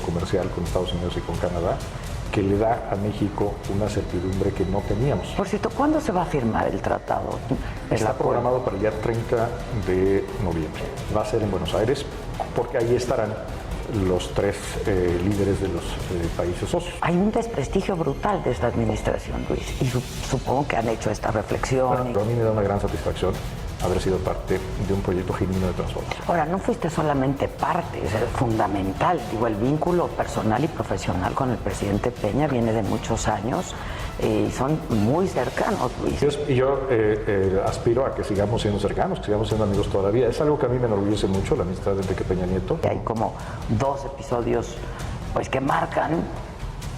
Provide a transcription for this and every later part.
comercial con Estados Unidos y con Canadá, que le da a México una certidumbre que no teníamos. Por cierto, ¿cuándo se va a firmar el tratado? Está programado para el día 30 de noviembre. Va a ser en Buenos Aires, porque ahí estarán los tres líderes de los países socios. Hay un desprestigio brutal de esta administración, Luis, y supongo que han hecho esta reflexión. Bueno, pero a mí me da una gran satisfacción haber sido parte de un proyecto genuino de transformación. Ahora, no fuiste solamente parte, es fundamental. Digo, el vínculo personal y profesional con el presidente Peña viene de muchos años y son muy cercanos, Luis. Y yo aspiro a que sigamos siendo cercanos, que sigamos siendo amigos todavía. Es algo que a mí me enorgullece mucho, la amistad de Enrique Peña Nieto. Hay como 2 episodios pues, que marcan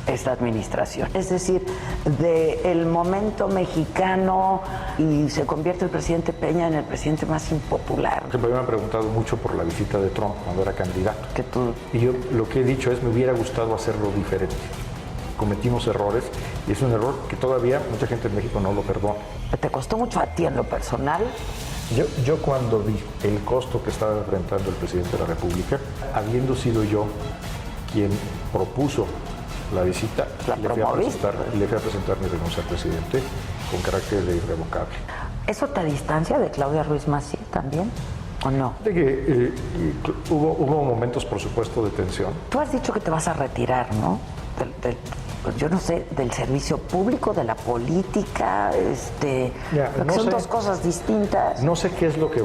esta administración. Es decir, del momento mexicano y se convierte el presidente Peña en el presidente más impopular. Siempre me han preguntado mucho por la visita de Trump cuando era candidato. Que tú... Y yo lo que he dicho es, me hubiera gustado hacerlo diferente. Cometimos errores y es un error que todavía mucha gente en México no lo perdona. ¿Te costó mucho a ti en lo personal? Yo cuando vi el costo que estaba enfrentando el presidente de la República, habiendo sido yo quien propuso la visita, le fui a presentar mi renuncia al presidente con carácter de irrevocable. ¿Eso te distancia de Claudia Ruiz Massieu también o no? De que hubo momentos, por supuesto, de tensión. Tú has dicho que te vas a retirar, ¿no? Yo no sé, del servicio público, de la política, no son dos cosas distintas. No sé qué es lo que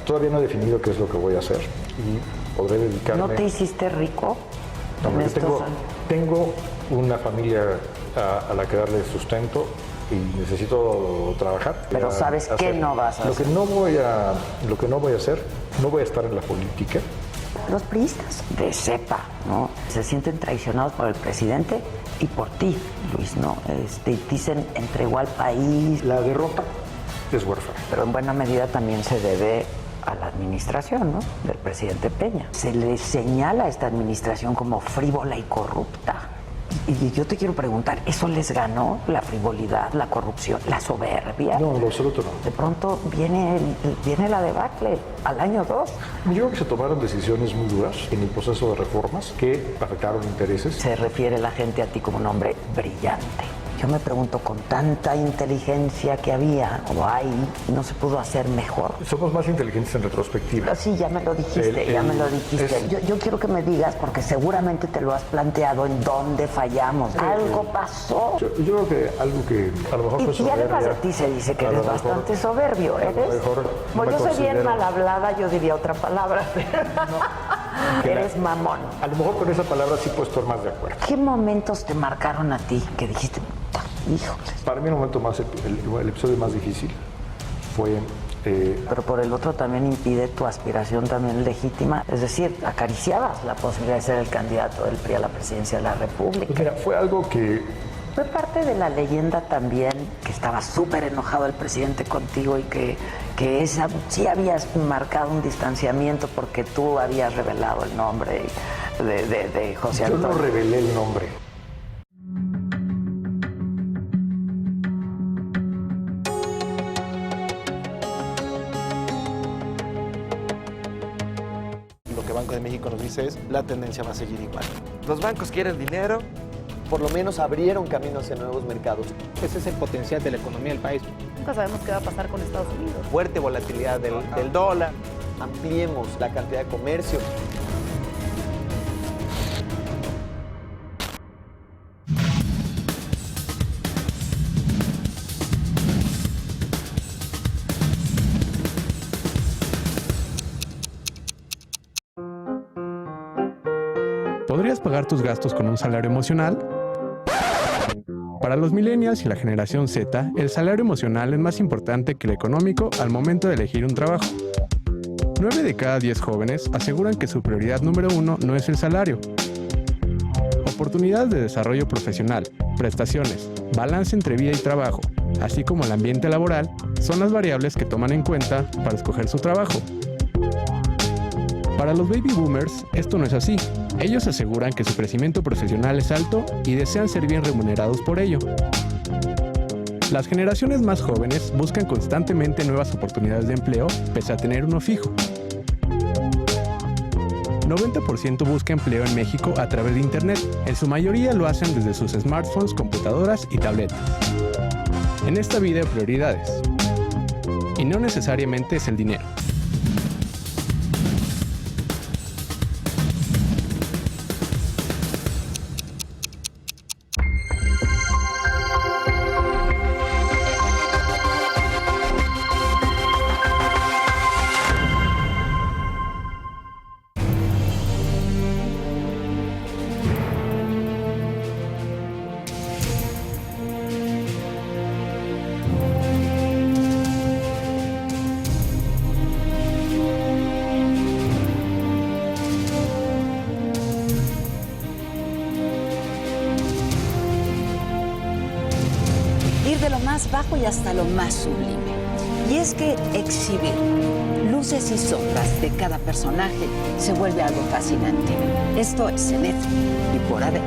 todavía no he definido qué es lo que voy a hacer y podré dedicarme... ¿No te hiciste rico? No, tengo una familia a la que darle sustento y necesito trabajar. Pero ¿sabes qué no vas a hacer? Lo que no voy a hacer, no voy a estar en la política. Los priistas de cepa, ¿no? Se sienten traicionados por el presidente y por ti, Luis, ¿no? Dicen entregó al país. La derrota es huérfana. Pero en buena medida también se debe a la administración, ¿no? Del presidente Peña. Se le señala a esta administración como frívola y corrupta. Y yo te quiero preguntar, ¿eso les ganó la frivolidad, la corrupción, la soberbia? No, en lo absoluto no. De pronto viene la debacle al año 2. Yo creo que se tomaron decisiones muy duras en el proceso de reformas que afectaron intereses. Se refiere la gente a ti como un hombre brillante. Yo me pregunto, con tanta inteligencia que había o hay, ¿no se pudo hacer mejor? Somos más inteligentes en retrospectiva. Sí, ya me lo dijiste, ya me lo dijiste. Yo quiero que me digas, porque seguramente te lo has planteado, en dónde fallamos. Algo pasó. Yo creo que algo que a lo mejor fue soberbia. Y además de ti se dice que eres bastante soberbio, ¿eres? Bueno, yo soy bien mal hablada, yo diría otra palabra, pero eres mamón. A lo mejor con esa palabra sí puedo estar más de acuerdo. ¿Qué momentos te marcaron a ti que dijiste... Híjoles. Para mí el momento el episodio más difícil fue... Pero por el otro también impide tu aspiración también legítima, es decir, acariciabas la posibilidad de ser el candidato del PRI a la presidencia de la República. Pues mira, fue algo que... Fue parte de la leyenda también, que estaba súper enojado el presidente contigo y que sí habías marcado un distanciamiento porque tú habías revelado el nombre de José Antonio. Yo no revelé el nombre. Banco de México nos dice es la tendencia va a seguir igual. Los bancos quieren dinero. Por lo menos abrieron camino hacia nuevos mercados. Ese es el potencial de la economía del país. Nunca sabemos qué va a pasar con Estados Unidos. Fuerte volatilidad del dólar. Ampliemos la cantidad de comercio. ¿Podrías pagar tus gastos con un salario emocional? Para los millennials y la generación Z, el salario emocional es más importante que el económico al momento de elegir un trabajo. 9 de cada 10 jóvenes aseguran que su prioridad número 1 no es el salario. Oportunidades de desarrollo profesional, prestaciones, balance entre vida y trabajo, así como el ambiente laboral, son las variables que toman en cuenta para escoger su trabajo. Para los baby boomers, esto no es así. Ellos aseguran que su crecimiento profesional es alto y desean ser bien remunerados por ello. Las generaciones más jóvenes buscan constantemente nuevas oportunidades de empleo, pese a tener uno fijo. 90% busca empleo en México a través de Internet. En su mayoría lo hacen desde sus smartphones, computadoras y tabletas. En esta vida hay prioridades. Y no necesariamente es el dinero. Bajo y hasta lo más sublime. Y es que exhibir luces y sombras de cada personaje se vuelve algo fascinante. Esto es Cenet y por Adela.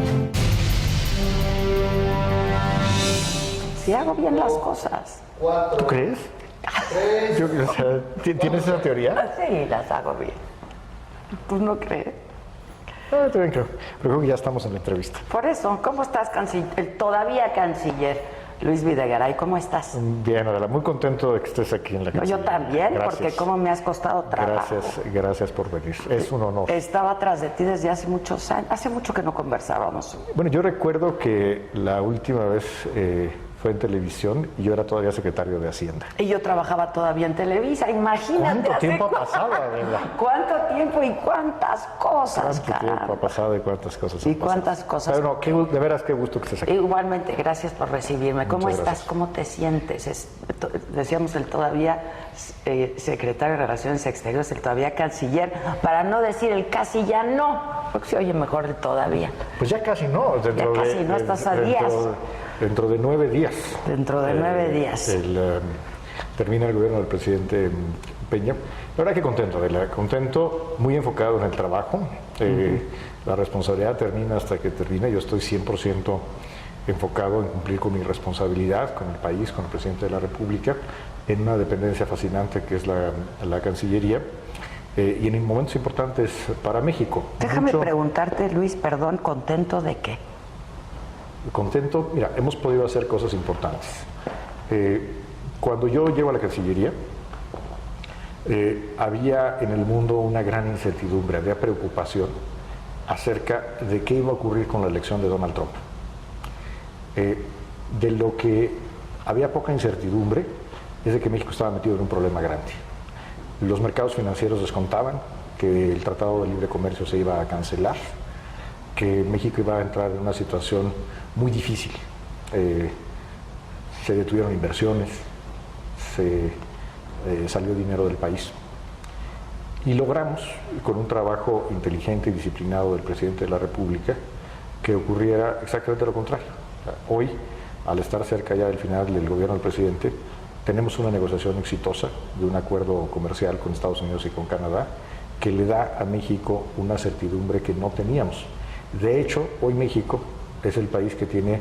Si hago bien las cosas. ¿Tú crees? ¿Tienes esa teoría? Sí, las hago bien. ¿Tú no crees? También creo que ya estamos en la entrevista. Por eso, ¿cómo estás, el todavía canciller Luis Videgaray? ¿Cómo estás? Bien, Adela, muy contento de que estés aquí en la Cancillería. Yo también, gracias. Porque cómo me has costado trabajo. Gracias por venir. Es un honor. Estaba atrás de ti desde hace muchos años. Hace mucho que no conversábamos. Bueno, yo recuerdo que la última vez fue en televisión y yo era todavía secretario de Hacienda. Y yo trabajaba todavía en Televisa, imagínate. ¿Cuánto tiempo ha pasado, Adela? ¿Cuánto tiempo y cuántas cosas, ¿Cuánto tiempo ha pasado y cuántas cosas han pasado? Y cuántas cosas. Pero de veras, qué gusto que estés aquí. Igualmente, gracias por recibirme. ¿Cómo Muchas estás? Gracias. ¿Cómo te sientes? Decíamos el todavía secretario de Relaciones Exteriores, el todavía canciller, para no decir el casi ya no, porque se oye mejor el todavía. Pues ya casi no. Estás a días. Dentro de 9 días. Dentro de 9 días. Termina el gobierno del presidente Peña. La verdad que contento, Adela, contento, muy enfocado en el trabajo. La responsabilidad termina hasta que termina. Yo estoy 100% enfocado en cumplir con mi responsabilidad, con el país, con el presidente de la República, en una dependencia fascinante que es la Cancillería. Y en momentos importantes para México. Déjame preguntarte, Luis, perdón, ¿contento de qué? Contento, mira, hemos podido hacer cosas importantes. Cuando yo llego a la Cancillería, había en el mundo una gran incertidumbre, había preocupación acerca de qué iba a ocurrir con la elección de Donald Trump. De lo que había poca incertidumbre es de que México estaba metido en un problema grande. Los mercados financieros descontaban que el Tratado de Libre Comercio se iba a cancelar, que México iba a entrar en una situación muy difícil. Se detuvieron inversiones, se salió dinero del país. Y logramos, con un trabajo inteligente y disciplinado del presidente de la República, que ocurriera exactamente lo contrario. Hoy, al estar cerca ya del final del gobierno del presidente, tenemos una negociación exitosa de un acuerdo comercial con Estados Unidos y con Canadá que le da a México una certidumbre que no teníamos. De hecho, hoy México es el país que tiene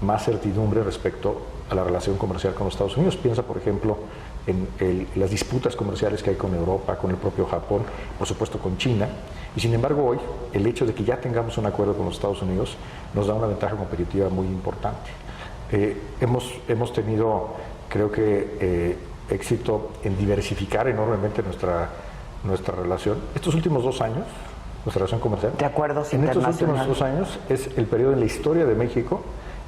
más certidumbre respecto a la relación comercial con los Estados Unidos. Piensa, por ejemplo, en las disputas comerciales que hay con Europa, con el propio Japón, por supuesto con China. Y sin embargo hoy, el hecho de que ya tengamos un acuerdo con los Estados Unidos nos da una ventaja competitiva muy importante. Hemos tenido, creo que, éxito en diversificar enormemente nuestra relación. Estos últimos 2 años, nuestra relación comercial, de acuerdos en estos últimos internacionales. 2 años es el periodo en la historia de México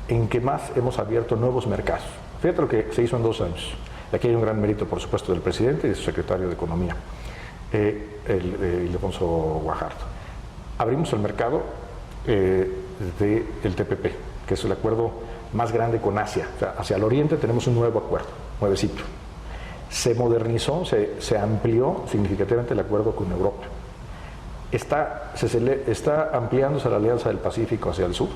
en que más hemos abierto nuevos mercados. Fíjate lo que se hizo en 2 años. Y aquí hay un gran mérito, por supuesto, del presidente y de su secretario de Economía, Ildefonso Guajardo. Abrimos el mercado del TPP, que es el acuerdo más grande con Asia. O sea, hacia el oriente tenemos un nuevo acuerdo, nuevecito. Se modernizó, se amplió significativamente el acuerdo con Europa. Está ampliándose la Alianza del Pacífico hacia el sur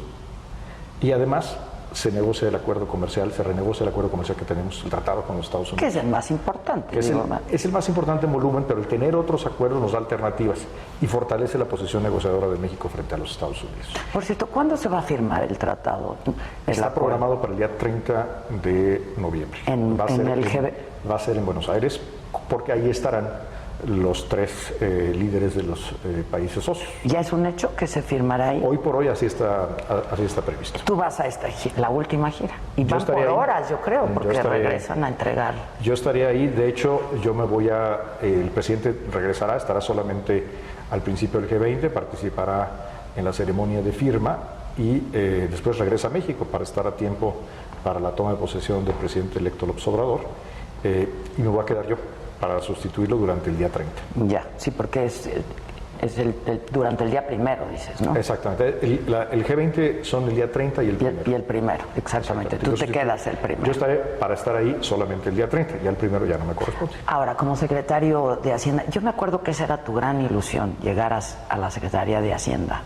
y además se negocia el acuerdo comercial, se renegocia el acuerdo comercial que tenemos, el tratado con los Estados Unidos. Que es el más importante. Es el más importante en volumen, pero el tener otros acuerdos nos da alternativas y fortalece la posición negociadora de México frente a los Estados Unidos. Por cierto, ¿cuándo se va a firmar el tratado? Está programado para el día 30 de noviembre. Va a ser en Buenos Aires, porque ahí estarán los 3 líderes de los países socios. ¿Ya es un hecho que se firmará ahí? Hoy por hoy así está previsto. Tú vas a esta la última gira. Y van por horas, yo creo, porque regresan a entregar. Yo estaría ahí. De hecho, el presidente regresará, estará solamente al principio del G20, participará en la ceremonia de firma y después regresa a México para estar a tiempo para la toma de posesión del presidente electo López Obrador. Y me voy a quedar yo para sustituirlo durante el día 30. Ya, sí, porque es durante el día primero, dices, ¿no? Exactamente. El G20 son el día 30 y el primero. Y el primero, exactamente. Tú te quedas el primero. Yo estaré para estar ahí solamente el día 30, ya el primero ya no me corresponde. Ahora, como secretario de Hacienda, yo me acuerdo que esa era tu gran ilusión, llegar a la Secretaría de Hacienda.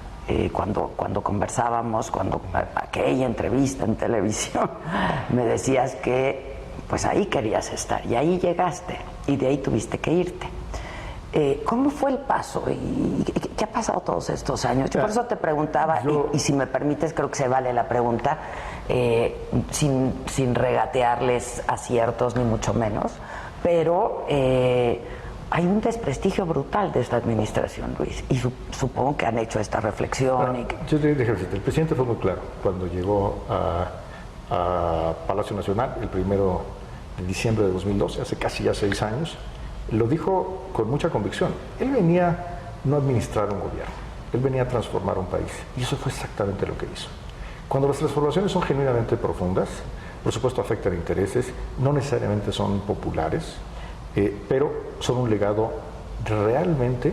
Cuando conversábamos, cuando aquella entrevista en televisión, me decías que pues ahí querías estar y ahí llegaste y de ahí tuviste que irte. ¿Cómo fue el paso? ¿Y qué ha pasado todos estos años? Yo por eso te preguntaba, y si me permites, creo que se vale la pregunta, sin regatearles aciertos ni mucho menos, pero hay un desprestigio brutal de esta administración, Luis, y supongo que han hecho esta reflexión. Yo te dije, el presidente fue muy claro cuando llegó a Palacio Nacional el 1 de diciembre de 2012, hace casi ya 6 años. Lo dijo con mucha convicción. Él venía no a administrar un gobierno, él venía a transformar un país. Y eso fue exactamente lo que hizo. Cuando las transformaciones son genuinamente profundas, por supuesto afectan intereses, no necesariamente son populares, pero son un legado realmente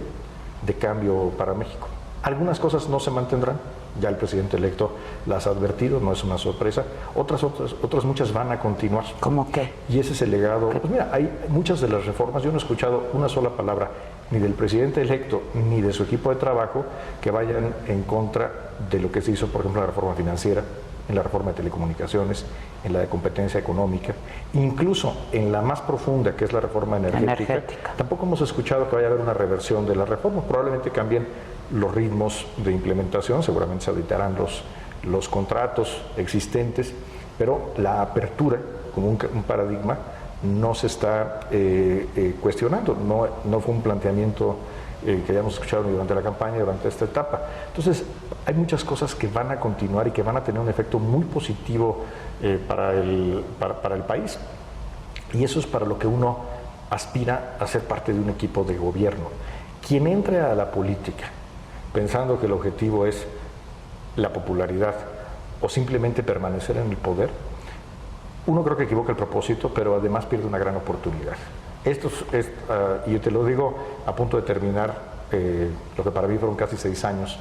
de cambio para México. Algunas cosas no se mantendrán, ya el presidente electo las ha advertido, no es una sorpresa. Otras muchas van a continuar. ¿Cómo qué? Y ese es el legado. Pues mira, hay muchas de las reformas, yo no he escuchado una sola palabra ni del presidente electo ni de su equipo de trabajo que vayan en contra de lo que se hizo, por ejemplo, en la reforma financiera, en la reforma de telecomunicaciones, en la de competencia económica, incluso en la más profunda, que es la reforma energética. Tampoco hemos escuchado que vaya a haber una reversión de la reforma. Probablemente cambien los ritmos de implementación, seguramente se auditarán los contratos existentes, pero la apertura como un paradigma no se está cuestionando, no fue un planteamiento que hayamos escuchado durante la campaña, durante esta etapa. Entonces, hay muchas cosas que van a continuar y que van a tener un efecto muy positivo para el país. Y eso es para lo que uno aspira a ser parte de un equipo de gobierno. Quien entre a la política pensando que el objetivo es la popularidad o simplemente permanecer en el poder, uno creo que equivoca el propósito, pero además pierde una gran oportunidad. Y yo te lo digo a punto de terminar lo que para mí fueron casi 6 años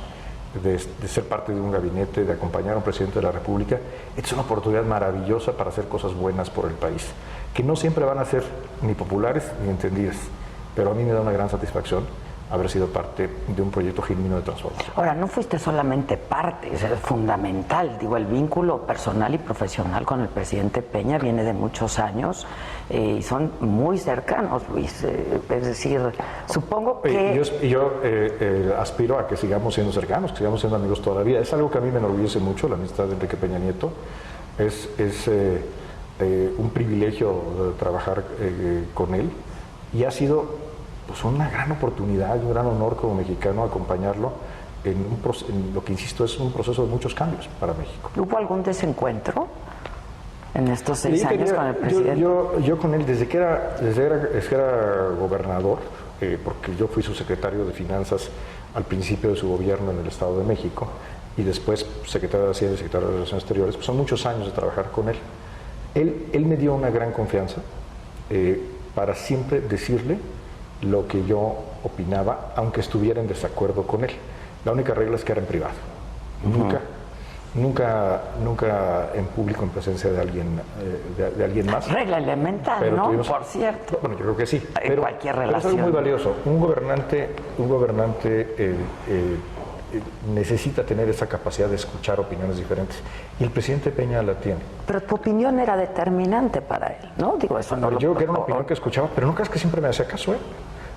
de ser parte de un gabinete, de acompañar a un presidente de la República. Es una oportunidad maravillosa para hacer cosas buenas por el país, que no siempre van a ser ni populares ni entendidas, pero a mí me da una gran satisfacción haber sido parte de un proyecto genuino de transformación. Ahora, no fuiste solamente parte, es fundamental. Digo, el vínculo personal y profesional con el presidente Peña viene de muchos años y son muy cercanos, Luis. Es decir, supongo que... Yo aspiro a que sigamos siendo cercanos, que sigamos siendo amigos todavía. Es algo que a mí me enorgullece mucho, la amistad de Enrique Peña Nieto. Es un privilegio trabajar con él y ha sido pues una gran oportunidad, un gran honor como mexicano acompañarlo en lo que, insisto, es un proceso de muchos cambios para México. ¿Hubo algún desencuentro en estos 6 años con el presidente? Yo con él, desde que era gobernador, porque yo fui su secretario de Finanzas al principio de su gobierno en el Estado de México, y después secretario de Hacienda y secretario de Relaciones Exteriores, pues son muchos años de trabajar con él. Él me dio una gran confianza para siempre decirle lo que yo opinaba, aunque estuviera en desacuerdo con él. La única regla es que era en privado. Nunca en público, en presencia de alguien más. Regla elemental, pero ¿no? Por cierto. Bueno, yo creo que sí. En cualquier relación. Pero es algo muy valioso. Un gobernante necesita tener esa capacidad de escuchar opiniones diferentes. Y el presidente Peña la tiene. Pero tu opinión era determinante para él, ¿no? Digo, eso no lo... Yo creo que era una opinión que escuchaba, pero no creas que siempre me hacía caso, ¿eh?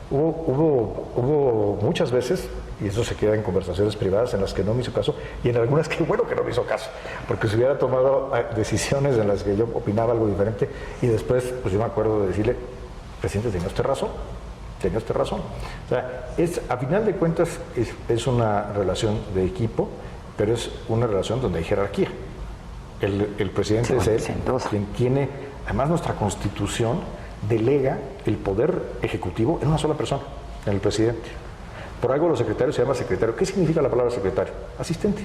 Hubo muchas veces, y eso se queda en conversaciones privadas, en las que no me hizo caso, y en algunas que bueno que no me hizo caso, porque si hubiera tomado decisiones en las que yo opinaba algo diferente, y después, pues yo me acuerdo de decirle, presidente, ¿tenía usted razón? tenía usted razón. O sea, a final de cuentas es una relación de equipo, pero es una relación donde hay jerarquía. El presidente es él quien tiene, además nuestra Constitución delega el poder ejecutivo en una sola persona, en el presidente. Por algo los secretarios se llama secretario. ¿Qué significa la palabra secretario? Asistente.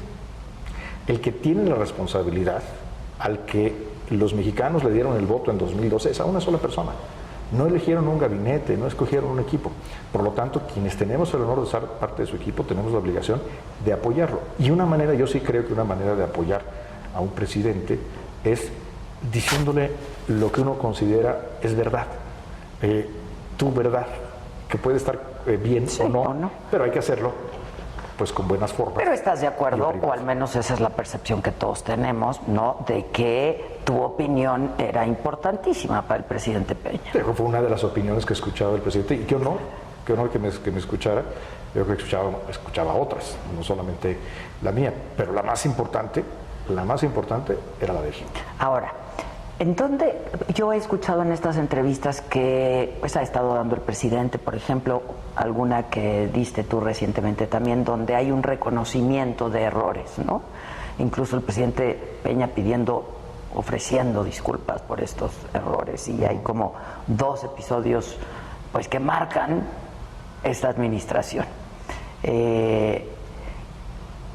El que tiene la responsabilidad, al que los mexicanos le dieron el voto en 2012, es a una sola persona. No eligieron un gabinete, no escogieron un equipo. Por lo tanto, quienes tenemos el honor de ser parte de su equipo, tenemos la obligación de apoyarlo. Y una manera, yo sí creo que una manera de apoyar a un presidente es diciéndole lo que uno considera es verdad. Tu verdad, que puede estar bien sí, o no, pero hay que hacerlo pues con buenas formas. Pero estás de acuerdo, o al menos esa es la percepción que todos tenemos, ¿no? De que tu opinión era importantísima para el presidente Peña. Pero fue una de las opiniones que escuchaba el presidente, y qué honor que me escuchara. Yo creo que escuchaba otras, no solamente la mía, pero la más importante era la de él. Ahora, ¿en dónde? Yo he escuchado en estas entrevistas que pues ha estado dando el presidente, por ejemplo, alguna que diste tú recientemente también, donde hay un reconocimiento de errores, ¿no? Incluso el presidente Peña ofreciendo disculpas por estos errores, y hay como 2 episodios pues que marcan esta administración.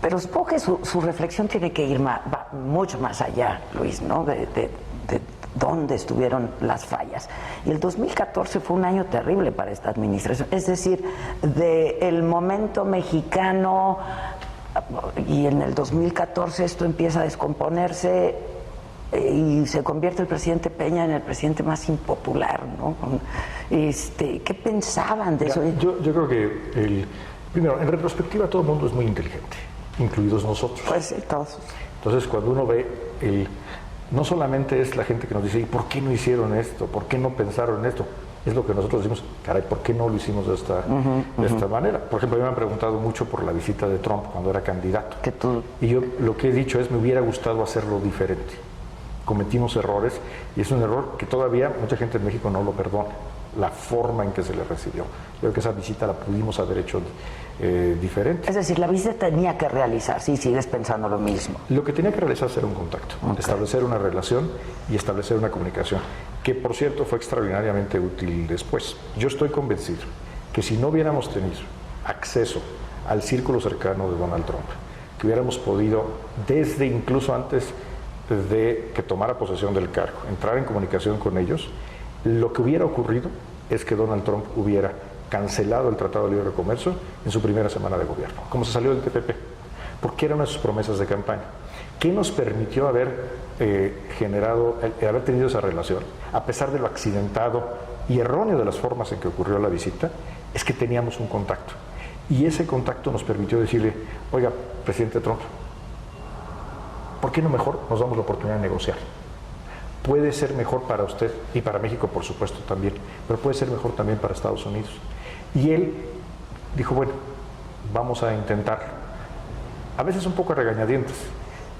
Pero supongo que su reflexión tiene que ir va mucho más allá, Luis, ¿no? De dónde estuvieron las fallas. Y el 2014 fue un año terrible para esta administración. Es decir, del momento mexicano, y en el 2014 esto empieza a descomponerse y se convierte el presidente Peña en el presidente más impopular, ¿no? ¿Qué pensaban de eso? Yo creo que, primero, en retrospectiva todo el mundo es muy inteligente, incluidos nosotros. Pues sí, todos. Entonces, cuando uno ve no solamente es la gente que nos dice, ¿y por qué no hicieron esto? ¿Por qué no pensaron en esto? Es lo que nosotros decimos, caray, ¿por qué no lo hicimos de esta manera? Por ejemplo, a mí me han preguntado mucho por la visita de Trump cuando era candidato. Y yo lo que he dicho es, me hubiera gustado hacerlo diferente. Cometimos errores, y es un error que todavía mucha gente en México no lo perdona, la forma en que se le recibió. Yo creo que esa visita la pudimos haber hecho diferente. Es decir, la visita tenía que realizarse, y sigues pensando lo mismo. Lo que tenía que realizarse era un contacto, establecer una relación y establecer una comunicación, que por cierto fue extraordinariamente útil después. Yo estoy convencido que si no hubiéramos tenido acceso al círculo cercano de Donald Trump, que hubiéramos podido, desde incluso antes de que tomara posesión del cargo, entrar en comunicación con ellos, lo que hubiera ocurrido es que Donald Trump hubiera cancelado el Tratado de Libre Comercio en su primera semana de gobierno, como se salió del TPP, porque eran una de sus promesas de campaña. ¿Qué nos permitió haber haber tenido esa relación, a pesar de lo accidentado y erróneo de las formas en que ocurrió la visita? Es que teníamos un contacto, y ese contacto nos permitió decirle, oiga, presidente Trump, ¿por qué no mejor nos damos la oportunidad de negociar? Puede ser mejor para usted y para México, por supuesto, también, pero puede ser mejor también para Estados Unidos. Y él dijo, bueno, vamos a intentar, a veces un poco a regañadientes,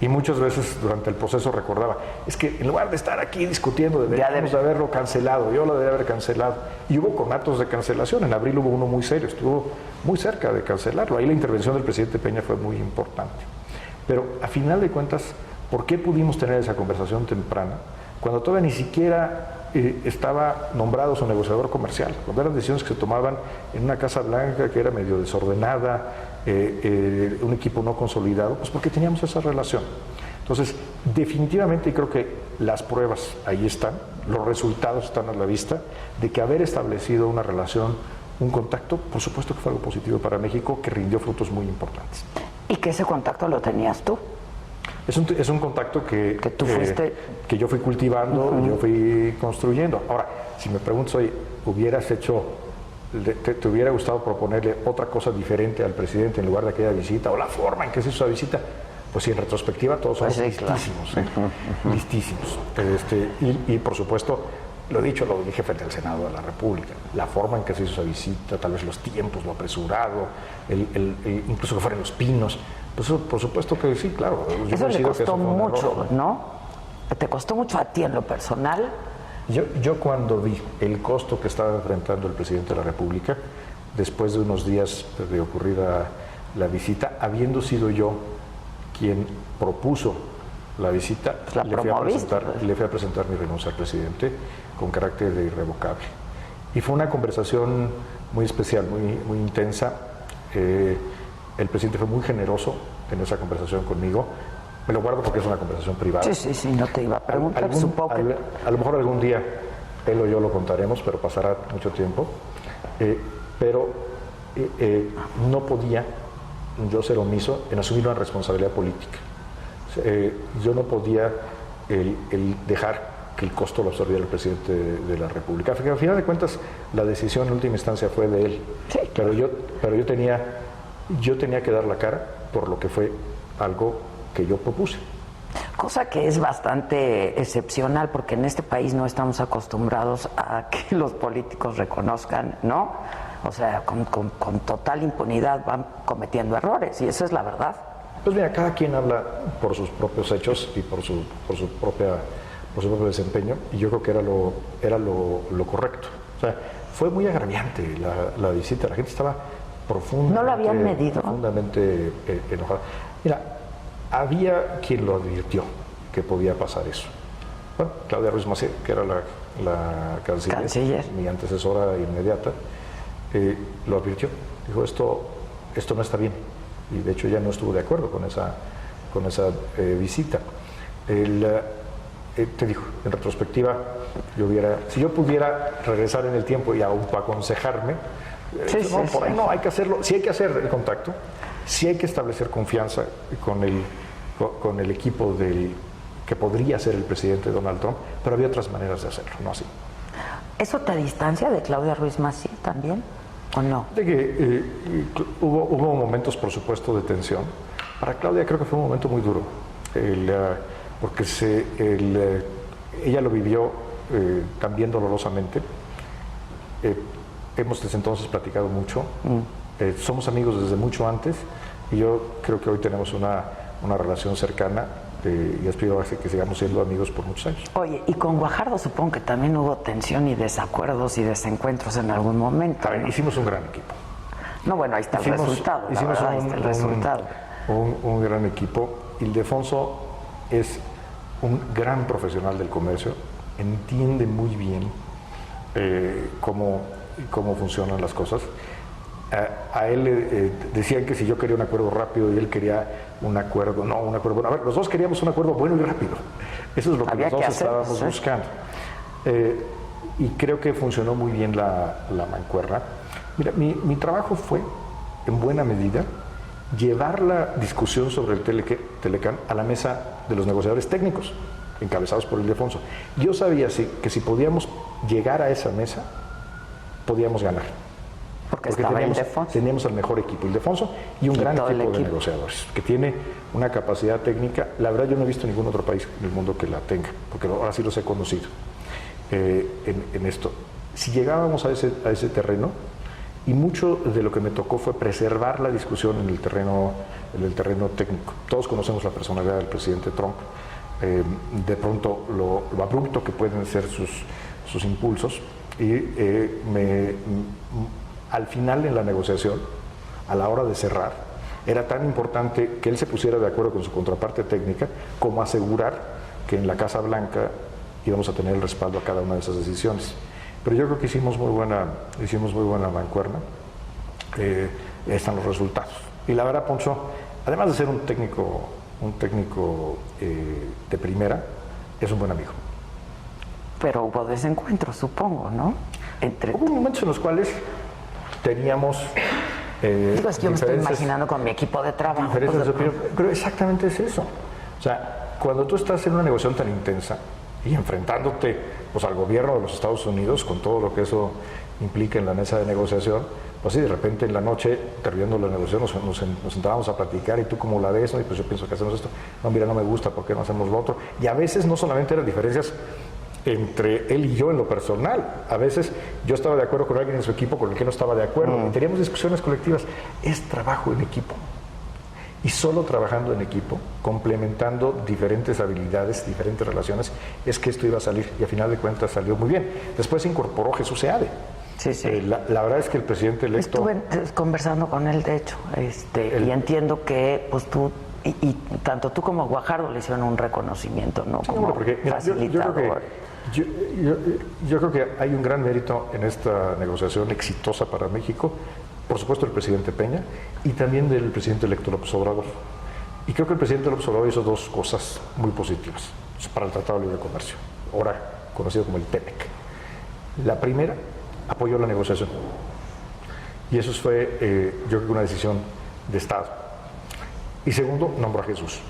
y muchas veces durante el proceso recordaba, es que en lugar de estar aquí discutiendo, deberíamos haberlo cancelado, yo lo debería haber cancelado. Y hubo conatos de cancelación, en abril hubo uno muy serio, estuvo muy cerca de cancelarlo. Ahí la intervención del presidente Peña fue muy importante. Pero a final de cuentas, ¿por qué pudimos tener esa conversación temprana cuando todavía ni siquiera estaba nombrado su negociador comercial? Cuando eran decisiones que se tomaban en una Casa Blanca que era medio desordenada, un equipo no consolidado, pues porque teníamos esa relación. Entonces, definitivamente, y creo que las pruebas ahí están, los resultados están a la vista, de que haber establecido una relación, un contacto, por supuesto que fue algo positivo para México, que rindió frutos muy importantes. ¿Y que ese contacto lo tenías tú? Es un contacto que yo fui cultivando, yo fui construyendo. Ahora, si me preguntas, oye, ¿te hubiera gustado proponerle otra cosa diferente al presidente en lugar de aquella visita, o la forma en que se hizo esa visita? Pues sí, en retrospectiva todos somos listísimos, listísimos. Y por supuesto, lo dije frente al Senado de la República, la forma en que se hizo esa visita, tal vez los tiempos, lo apresurado, incluso que fueran los pinos. Pues por supuesto que sí, claro. Eso le costó mucho, ¿no? ¿Te costó mucho a ti en lo personal Yo cuando vi el costo que estaba enfrentando el presidente de la República, después de unos días de ocurrida la visita, habiendo sido yo quien propuso la visita, le fui a presentar mi renuncia al presidente con carácter de irrevocable. Y fue una conversación muy especial, muy intensa. El presidente fue muy generoso en esa conversación conmigo. Me lo guardo porque es una conversación privada. Sí, no te iba a preguntar. A lo mejor algún día él o yo lo contaremos, pero pasará mucho tiempo. Pero no podía yo ser omiso en asumir una responsabilidad política. Yo no podía el dejar que el costo lo absorbiera el presidente de la República. Al final de cuentas, la decisión en última instancia fue de él. Sí. Pero yo tenía que dar la cara por lo que fue algo que yo propuse. Cosa que es bastante excepcional porque en este país no estamos acostumbrados a que los políticos reconozcan, ¿no? O sea, con total impunidad van cometiendo errores y esa es la verdad. Pues mira, cada quien habla por sus propios hechos y por su propio desempeño, y yo creo que era lo correcto. O sea, fue muy agraviante la visita, la gente estaba profundamente... ¿No lo habían medido? Profundamente enojada. Mira, había quien lo advirtió que podía pasar eso. Bueno, Claudia Ruiz Massieu, que era la canciller, mi antecesora inmediata, lo advirtió. Dijo, esto no está bien. Y de hecho ella no estuvo de acuerdo con esa visita. Te digo, en retrospectiva, si yo pudiera regresar en el tiempo y aconsejarme, por ahí no, hay que hacerlo, sí hay que hacer el contacto, sí hay que establecer confianza con el equipo que podría ser el presidente Donald Trump, pero había otras maneras de hacerlo, no así. ¿Eso te distancia de Claudia Ruiz Massieu también, o no? De que hubo momentos, por supuesto, de tensión. Para Claudia creo que fue un momento muy duro, porque ella lo vivió también dolorosamente. Hemos desde entonces platicado mucho, somos amigos desde mucho antes, y yo creo que hoy tenemos una relación cercana, y aspiro a que sigamos siendo amigos por muchos años. Oye, y con Guajardo supongo que también hubo tensión y desacuerdos y desencuentros en algún momento, ¿no? Hicimos un gran equipo. No, bueno, ahí está el resultado. Hicimos el resultado. Un gran equipo. Ildefonso es un gran profesional del comercio, entiende muy bien cómo funcionan las cosas. A él le decían que si yo quería un acuerdo rápido y él quería un acuerdo bueno. A ver, los dos queríamos un acuerdo bueno y rápido. Eso es lo que los dos estábamos buscando. Y creo que funcionó muy bien la mancuerna. Mira, mi trabajo fue, en buena medida, llevar la discusión sobre el Telecán a la mesa de los negociadores técnicos, encabezados por Ildefonso. Yo sabía que si podíamos llegar a esa mesa, podíamos ganar. Porque teníamos el mejor equipo, Ildefonso, y un gran equipo de negociadores, que tiene una capacidad técnica. La verdad, yo no he visto ningún otro país en el mundo que la tenga, porque ahora sí los he conocido en esto. Si llegábamos a ese terreno, y mucho de lo que me tocó fue preservar la discusión en el terreno técnico. Todos conocemos la personalidad del presidente Trump, de pronto lo abrupto que pueden ser sus impulsos, y al final en la negociación, a la hora de cerrar, era tan importante que él se pusiera de acuerdo con su contraparte técnica como asegurar que en la Casa Blanca íbamos a tener el respaldo a cada una de esas decisiones. Pero yo creo que hicimos muy buena mancuerna. Están los resultados. Y la verdad, Poncho, además de ser un técnico de primera, es un buen amigo. Pero hubo desencuentros, supongo, ¿no? Hubo momentos en los cuales teníamos digo, es que yo me estoy imaginando con mi equipo de trabajo. Diferencias de opinión, pero exactamente es eso. O sea, cuando tú estás en una negociación tan intensa y enfrentándote pues, al gobierno de los Estados Unidos, con todo lo que eso implica en la mesa de negociación, pues sí, de repente en la noche, terminando la negociación, nos sentábamos a platicar, y tú cómo la ves, ¿no? Y pues yo pienso que hacemos esto, no, mira, no me gusta, ¿por qué no hacemos lo otro? Y a veces no solamente eran diferencias entre él y yo en lo personal. A veces yo estaba de acuerdo con alguien en su equipo con el que no estaba de acuerdo, y teníamos discusiones colectivas. Es trabajo en equipo. Y solo trabajando en equipo, complementando diferentes habilidades, diferentes relaciones, es que esto iba a salir. Y a final de cuentas salió muy bien. Después se incorporó Jesús Seade. Sí, sí. La verdad es que el presidente electo... Estuve conversando con él, de hecho, y entiendo que pues tú, y tanto tú como Guajardo le hicieron un reconocimiento, ¿no? Sí, como porque, mira, facilitador. Yo creo que hay un gran mérito en esta negociación exitosa para México, por supuesto el presidente Peña y también del presidente electo López Obrador. Y creo que el presidente López Obrador hizo dos cosas muy positivas para el Tratado de Libre Comercio, ahora conocido como el TEMEC. La primera, apoyó la negociación. Y eso fue, yo creo que una decisión de Estado. Y segundo, nombró a Jesús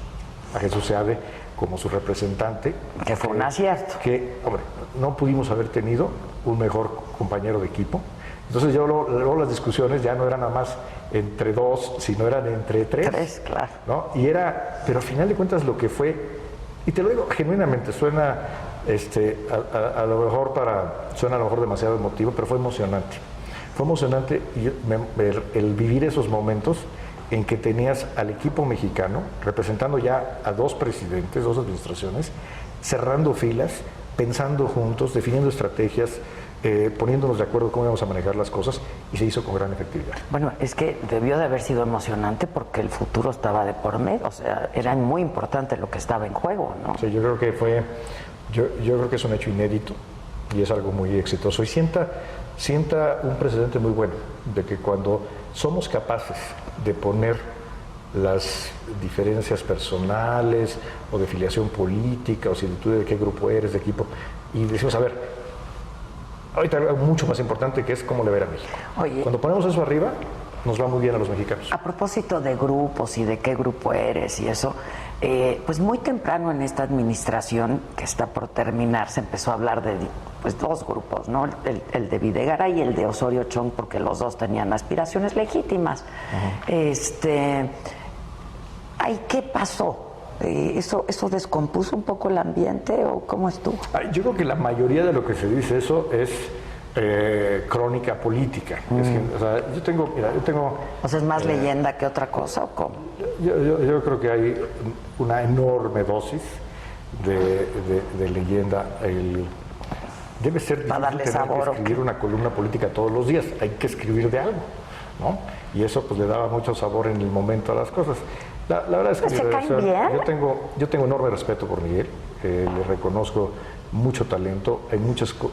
Seade como su representante. Que fue un acierto. Que, hombre, no pudimos haber tenido un mejor compañero de equipo. Entonces luego las discusiones ya no eran nada más entre dos, sino eran entre tres. Tres, claro. ¿No? Y era, pero al final de cuentas lo que fue, y te lo digo genuinamente, suena a lo mejor demasiado emotivo, pero fue emocionante. Fue emocionante el vivir esos momentos en que tenías al equipo mexicano representando ya a dos presidentes, dos administraciones, cerrando filas, pensando juntos, definiendo estrategias, poniéndonos de acuerdo cómo íbamos a manejar las cosas, y se hizo con gran efectividad. Bueno, es que debió de haber sido emocionante porque el futuro estaba de por medio, o sea, era muy importante lo que estaba en juego, ¿no? Sí, yo creo que yo creo que es un hecho inédito y es algo muy exitoso, y sienta un precedente muy bueno de que cuando somos capaces de poner las diferencias personales o de filiación política o si tú de qué grupo eres, de equipo, y decimos, a ver, ahorita algo mucho más importante que es cómo le ver a México. Oye, cuando ponemos eso arriba, nos va muy bien a los mexicanos. A propósito de grupos y de qué grupo eres y eso, pues muy temprano en esta administración que está por terminar se empezó a hablar de pues dos grupos, ¿no? El de Videgaray y el de Osorio Chong, porque los dos tenían aspiraciones legítimas. ¿Ay, qué pasó? ¿Eso descompuso un poco el ambiente o cómo estuvo? Yo creo que la mayoría de lo que se dice eso es crónica política. Es que, o sea, yo tengo... O sea, ¿es más leyenda que otra cosa o cómo? Yo creo que hay una enorme dosis de leyenda. Debe ser difícil darle tener sabor, que escribir una columna política todos los días. Hay que escribir de algo, ¿no? Y eso pues le daba mucho sabor en el momento a las cosas. La verdad es que ¿Se caen bien? yo tengo enorme respeto por Miguel. Le reconozco mucho talento.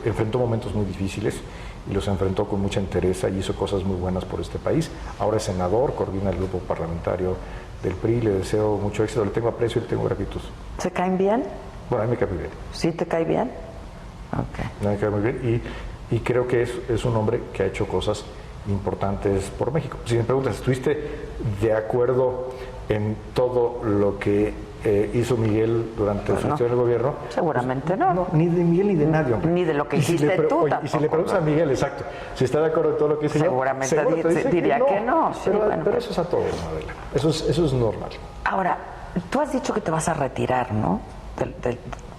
Enfrentó momentos muy difíciles y los enfrentó con mucha entereza y hizo cosas muy buenas por este país. Ahora es senador, coordina el grupo parlamentario del PRI. Le deseo mucho éxito. Le tengo aprecio y le tengo gratitud. ¿Se caen bien? Bueno, a mí me cae muy bien. ¿Sí te cae bien? Okay. Me cae muy bien y creo que es un hombre que ha hecho cosas importantes por México. Si me preguntas, ¿estuviste de acuerdo en todo lo que hizo Miguel durante su gestión del gobierno? Seguramente no. Ni de Miguel ni de nadie, hombre. Ni de lo que hiciste tú tampoco. Y si le preguntas a Miguel, exacto, si está de acuerdo en todo lo que hice seguramente yo, diría que no. Sí, pero eso es a todos, Adela. Eso es normal. Ahora, tú has dicho que te vas a retirar, ¿no?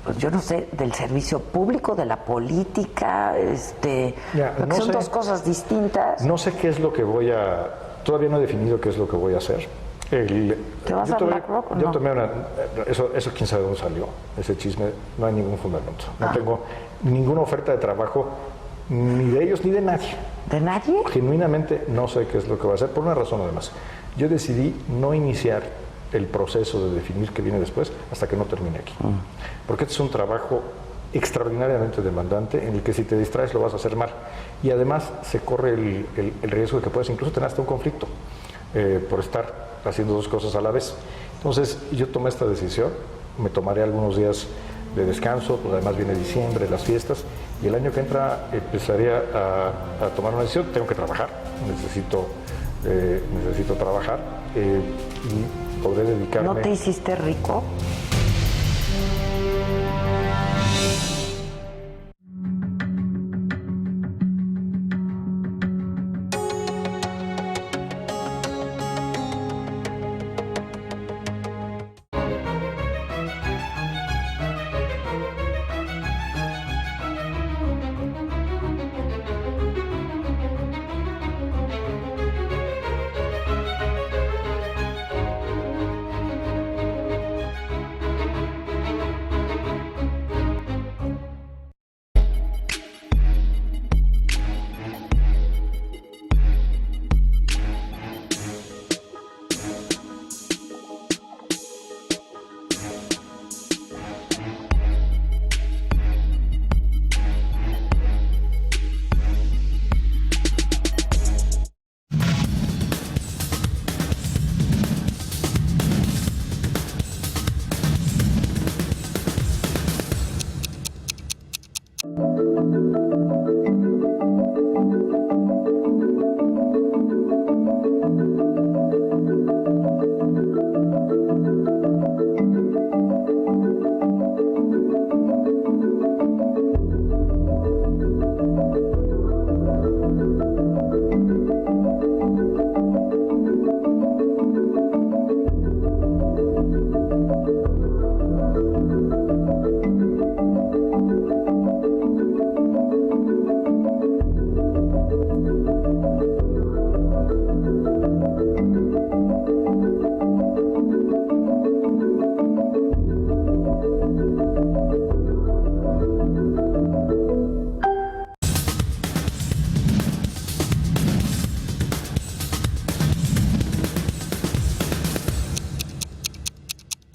Pues yo no sé, del servicio público, de la política, porque son dos cosas distintas. No sé qué es lo que todavía no he definido qué es lo que voy a hacer. ¿Te vas a BlackRock o no? Yo tomé eso quién sabe dónde salió, ese chisme, no hay ningún fundamento. No tengo ninguna oferta de trabajo, ni de ellos ni de nadie. ¿De nadie? Genuinamente no sé qué es lo que voy a hacer, por una razón además. Yo decidí no iniciar el proceso de definir qué viene después hasta que no termine aquí. Porque este es un trabajo extraordinariamente demandante en el que si te distraes lo vas a hacer mal. Y además se corre el riesgo de que puedas incluso tener hasta un conflicto por estar haciendo dos cosas a la vez. Entonces yo tomé esta decisión, me tomaré algunos días de descanso, pues además viene diciembre, las fiestas, y el año que entra empezaría a tomar una decisión. Tengo que trabajar, necesito trabajar y podré dedicarme... ¿No te hiciste rico?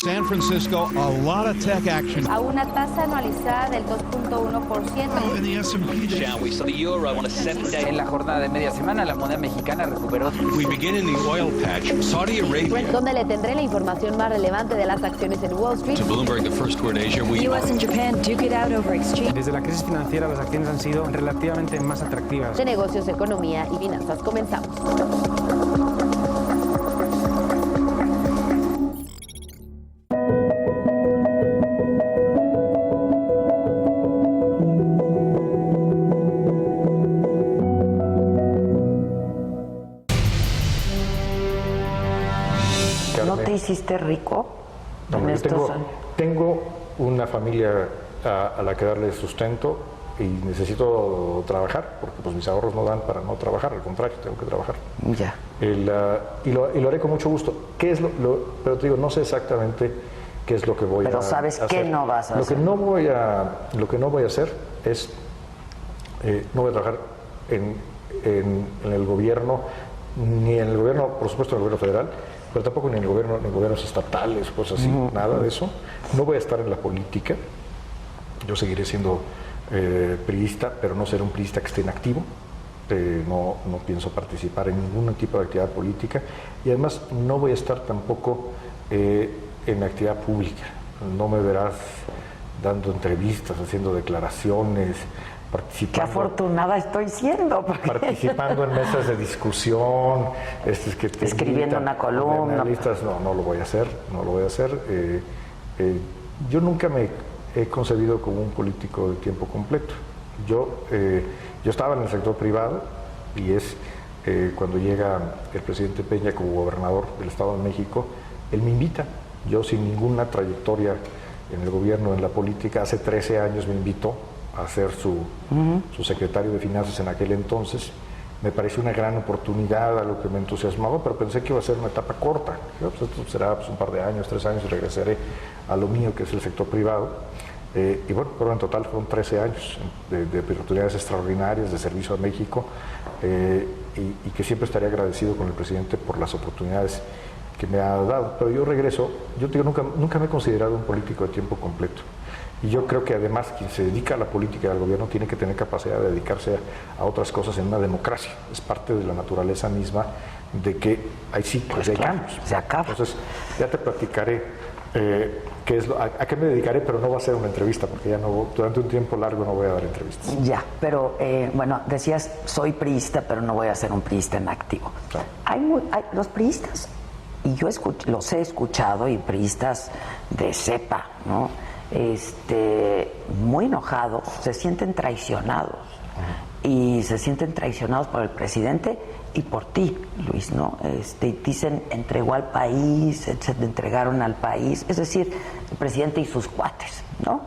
San Francisco, a lot of tech action. A una tasa anualizada del 2.1%. In the S&P, En la jornada de media semana, la moneda mexicana recuperó. we begin in the oil patch. Saudi Arabia. Donde le tendré la información más relevante de las acciones en Wall Street. To Bloomberg, the first word Asia week. US and Japan duke it out over exchange. Desde la crisis financiera, las acciones han sido relativamente más atractivas. De negocios, economía y finanzas. Comenzamos. ¿No te hiciste rico No, en porque estos años? tengo una familia a la que darle sustento y necesito trabajar, porque pues mis ahorros no dan para no trabajar, al contrario, tengo que trabajar. Ya. Y lo haré con mucho gusto. ¿Qué es pero te digo, no sé exactamente qué es lo que voy a hacer. Pero sabes qué no vas a lo hacer. Que no voy a hacer es, no voy a trabajar en el gobierno, ni en el gobierno, por supuesto en el gobierno federal, pero tampoco ni en gobiernos estatales, cosas así, nada de eso. No voy a estar en la política. Yo seguiré siendo priista, pero no seré un priista que esté en activo. No pienso participar en ningún tipo de actividad política y además no voy a estar tampoco en actividad pública. No me verás dando entrevistas, haciendo declaraciones, participando. Qué afortunada estoy siendo. Participando en mesas de discusión, escribiendo una columna. Analistas, no lo voy a hacer, yo nunca me he concebido como un político de tiempo completo. Yo estaba en el sector privado y cuando llega el presidente Peña como gobernador del Estado de México, él me invita. Yo sin ninguna trayectoria en el gobierno, en la política, hace 13 años me invitó a ser su secretario de Finanzas en aquel entonces. Me pareció una gran oportunidad, algo que me entusiasmaba, pero pensé que iba a ser una etapa corta. Pues esto será un par de años, 3 años y regresaré a lo mío, que es el sector privado. Y bueno, pero en total fueron 13 años de oportunidades extraordinarias, de servicio a México, y que siempre estaré agradecido con el presidente por las oportunidades que me ha dado. Pero yo regreso, yo digo, nunca me he considerado un político de tiempo completo. Y yo creo que además quien se dedica a la política y al gobierno tiene que tener capacidad de dedicarse a otras cosas en una democracia. Es parte de la naturaleza misma de que hay ciclos, hay cambios. Se acaba. Entonces, ya te platicaré a qué me dedicaré, pero no va a ser una entrevista, porque ya durante un tiempo largo no voy a dar entrevistas. Ya, pero bueno, decías, soy priista, pero no voy a ser un priista en activo. Claro. Hay los priistas, y yo los he escuchado, y priistas de cepa, ¿no? Muy enojados, se sienten traicionados. Y se sienten traicionados por el presidente y por ti, Luis, ¿no? Dicen, entregó al país, se entregaron al país, es decir, el presidente y sus cuates, ¿no?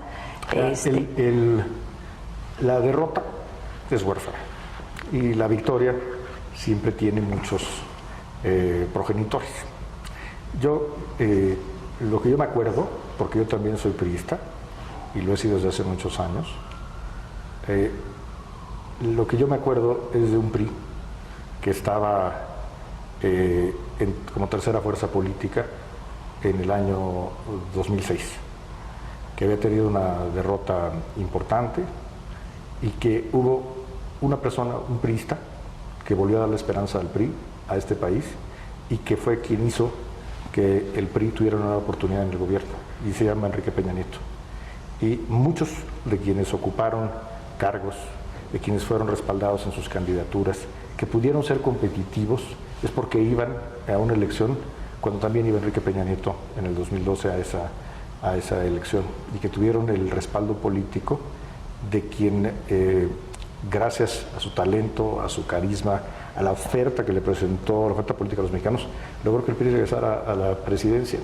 La derrota es huérfana y la victoria siempre tiene muchos progenitores. Lo que yo me acuerdo, porque yo también soy priista y lo he sido desde hace muchos años, lo que yo me acuerdo es de un PRI que estaba como tercera fuerza política en el año 2006, que había tenido una derrota importante y que hubo una persona, un priista, que volvió a darle esperanza al PRI, a este país, y que fue quien hizo que el PRI tuviera una nueva oportunidad en el gobierno, y se llama Enrique Peña Nieto. Y muchos de quienes ocuparon cargos, de quienes fueron respaldados en sus candidaturas, que pudieron ser competitivos, es porque iban a una elección cuando también iba Enrique Peña Nieto en el 2012 a esa elección, y que tuvieron el respaldo político de quien, gracias a su talento, a su carisma, a la oferta que le presentó, la oferta política a los mexicanos, logró que el PRI regresara a la presidencia.